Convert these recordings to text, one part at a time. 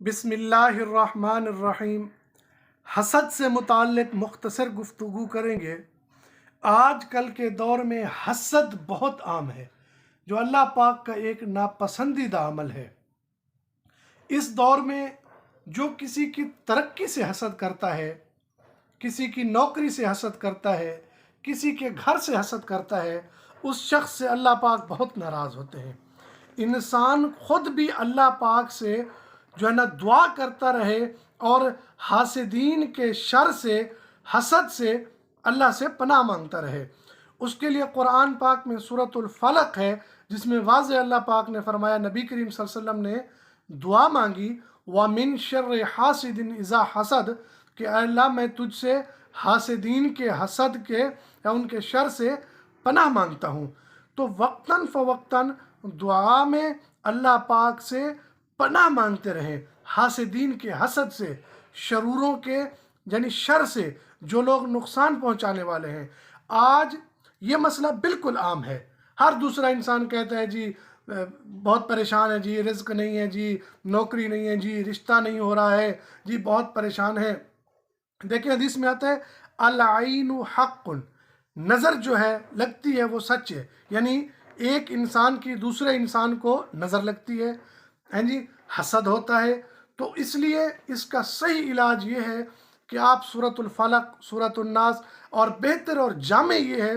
بسم اللہ الرحمن الرحیم۔ حسد سے متعلق مختصر گفتگو کریں گے۔ آج کل کے دور میں حسد بہت عام ہے، جو اللہ پاک کا ایک ناپسندیدہ عمل ہے۔ اس دور میں جو کسی کی ترقی سے حسد کرتا ہے، کسی کی نوکری سے حسد کرتا ہے، کسی کے گھر سے حسد کرتا ہے، اس شخص سے اللہ پاک بہت ناراض ہوتے ہیں۔ انسان خود بھی اللہ پاک سے جو ہے نا دعا کرتا رہے اور حاسدین کے شر سے، حسد سے اللہ سے پناہ مانگتا رہے۔ اس کے لیے قرآن پاک میں سورۃ الفلق ہے، جس میں واضح اللہ پاک نے فرمایا، نبی کریم صلی اللہ علیہ وسلم نے دعا مانگی، وَمِن شَرِّ حَاسِدٍ إِذَا حَسَدَ، کہ اے اللہ میں تجھ سے حاسدین کے حسد کے یا ان کے شر سے پناہ مانگتا ہوں۔ تو وقتاً فوقتاً دعا میں اللہ پاک سے پناہ مانگتے رہیں، حاسدین کے حسد سے، شروروں کے یعنی شر سے، جو لوگ نقصان پہنچانے والے ہیں۔ آج یہ مسئلہ بالکل عام ہے۔ ہر دوسرا انسان کہتا ہے جی بہت پریشان ہے جی، رزق نہیں ہے جی، نوکری نہیں ہے جی، رشتہ نہیں ہو رہا ہے جی، بہت پریشان ہے۔ دیکھیں حدیث میں آتا ہے العین حق، نظر جو ہے لگتی ہے وہ سچ ہے، یعنی ایک انسان کی دوسرے انسان کو نظر لگتی ہے، ہاں جی، حسد ہوتا ہے۔ تو اس لیے اس کا صحیح علاج یہ ہے کہ آپ سورۃ الفلق، سورۃ الناس، اور بہتر اور جامع یہ ہے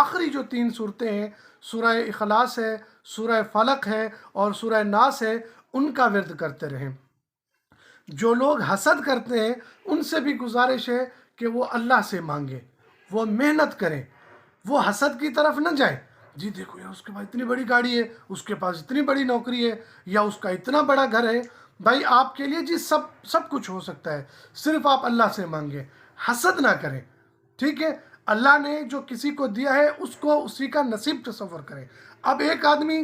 آخری جو 3 صورتیں ہیں، سورہ اخلاص ہے، سورہ فلق ہے اور سورہ ناس ہے، ان کا ورد کرتے رہیں۔ جو لوگ حسد کرتے ہیں ان سے بھی گزارش ہے کہ وہ اللہ سے مانگیں، وہ محنت کریں، وہ حسد کی طرف نہ جائیں۔ جی دیکھو یار اس کے پاس اتنی بڑی گاڑی ہے، اس کے پاس اتنی بڑی نوکری ہے، یا اس کا اتنا بڑا گھر ہے۔ بھائی آپ کے لیے جی سب کچھ ہو سکتا ہے، صرف آپ اللہ سے مانگیں، حسد نہ کریں، ٹھیک ہے؟ اللہ نے جو کسی کو دیا ہے اس کو اسی کا نصیب تصور کریں۔ اب ایک آدمی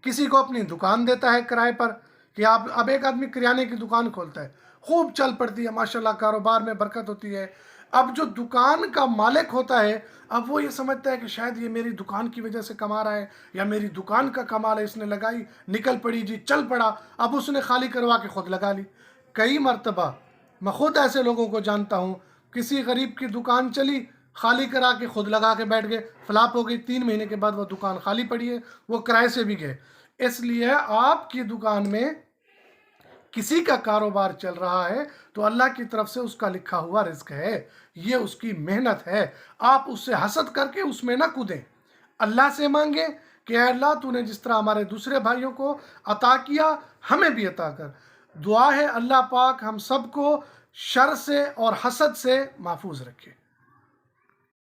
کسی کو اپنی دکان دیتا ہے کرائے پر، کہ اب ایک آدمی کریانے کی دکان کھولتا ہے، خوب چل پڑتی ہے، ماشاءاللہ کاروبار میں برکت ہوتی ہے۔ اب جو دکان کا مالک ہوتا ہے، اب وہ یہ سمجھتا ہے کہ شاید یہ میری دکان کی وجہ سے کما رہا ہے، یا میری دکان کا کمال ہے، اس نے لگائی، نکل پڑی جی، چل پڑا، اب اس نے خالی کروا کے خود لگا لی۔ کئی مرتبہ میں خود ایسے لوگوں کو جانتا ہوں، کسی غریب کی دکان چلی، خالی کرا کے خود لگا کے بیٹھ گئے، فلاپ ہو گئی، 3 مہینے کے بعد وہ دکان خالی پڑی ہے، وہ کرائے سے بھی گئے۔ اس لیے آپ کی دکان میں کسی کا کاروبار چل رہا ہے تو اللہ کی طرف سے اس کا لکھا ہوا رزق ہے، یہ اس کی محنت ہے۔ آپ اس سے حسد کر کے اس میں نہ کودیں، اللہ سے مانگیں کہ اے اللہ تو نے جس طرح ہمارے دوسرے بھائیوں کو عطا کیا ہمیں بھی عطا کر۔ دعا ہے اللہ پاک ہم سب کو شر سے اور حسد سے محفوظ رکھے۔